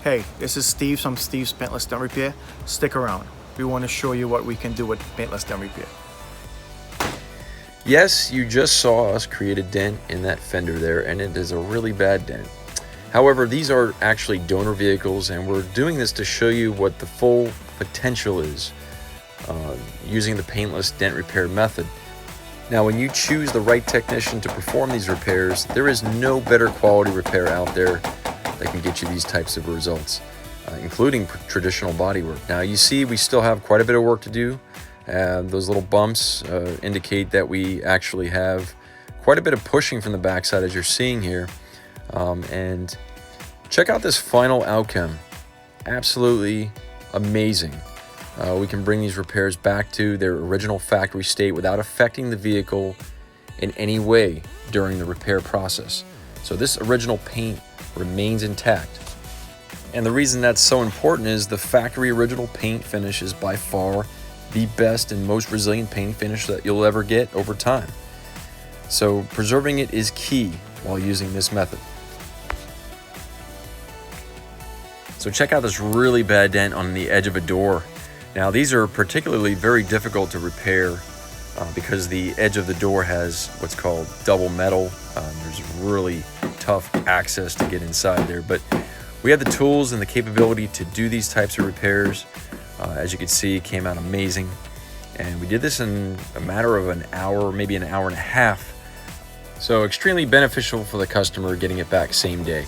Hey, this is Steve from Steve's Paintless Dent Repair. Stick around. We want to show you what we can do with Paintless Dent Repair. Yes, you just saw us create a dent in that fender there, and it is a really bad dent. However, these are actually donor vehicles, and we're doing this to show you what the full potential is using the paintless dent repair method. Now, when you choose the right technician to perform these repairs, there is no better quality repair out there that can get you these types of results, including traditional bodywork. Now, you see we still have quite a bit of work to do. Those little bumps indicate that we actually have quite a bit of pushing from the backside, as you're seeing here. And check out this final outcome. Absolutely amazing. We can bring these repairs back to their original factory state without affecting the vehicle in any way during the repair process. So this original paint remains intact. And the reason that's so important is the factory original paint finish is by far the best and most resilient paint finish that you'll ever get over time. So preserving it is key while using this method. So check out this really bad dent on the edge of a door. Now, these are particularly very difficult to repair because the edge of the door has what's called double metal. There's really tough access to get inside there, but we have the tools and the capability to do these types of repairs. As you can see, it came out amazing, and we did this in a matter of an hour, maybe an hour and a half. So extremely beneficial for the customer getting it back same day.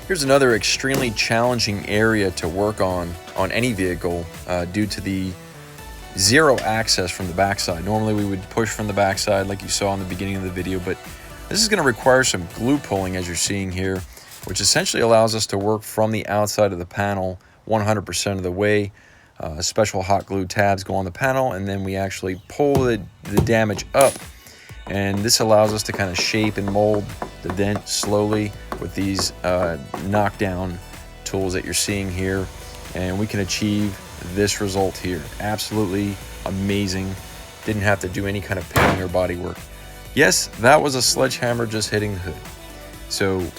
Here's another extremely challenging area to work on any vehicle due to the zero access from the backside. Normally we would push from the backside like you saw in the beginning of the video, but this is going to require some glue pulling, as you're seeing here, which essentially allows us to work from the outside of the panel 100% of the way. Special hot glue tabs go on the panel, and then we actually pull the damage up, and this allows us to kind of shape and mold the dent slowly with these knockdown tools that you're seeing here, and we can achieve this result here. Absolutely amazing. Didn't have to do any kind of painting or body work. Yes, that was a sledgehammer just hitting the hood. So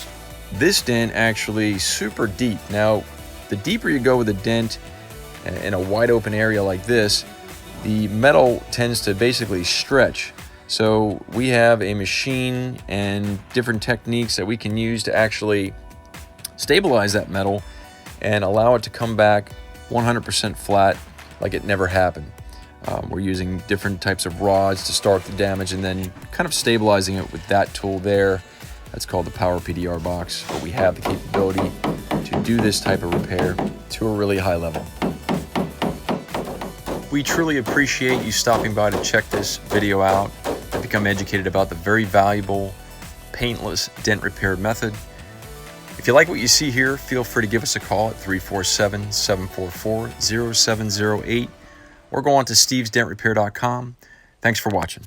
this dent actually super deep. Now, the deeper you go with a dent in a wide open area like this, the metal tends to basically stretch. So we have a machine and different techniques that we can use to actually stabilize that metal and allow it to come back 100% flat like it never happened. We're using different types of rods to start the damage and then kind of stabilizing it with that tool there. That's called the Power PDR box, but we have the capability to do this type of repair to a really high level. We truly appreciate you stopping by to check this video out and become educated about the very valuable paintless dent repair method. If you like what you see here, feel free to give us a call at 347-744-0708 or go on to stevesdentrepair.com. Thanks for watching.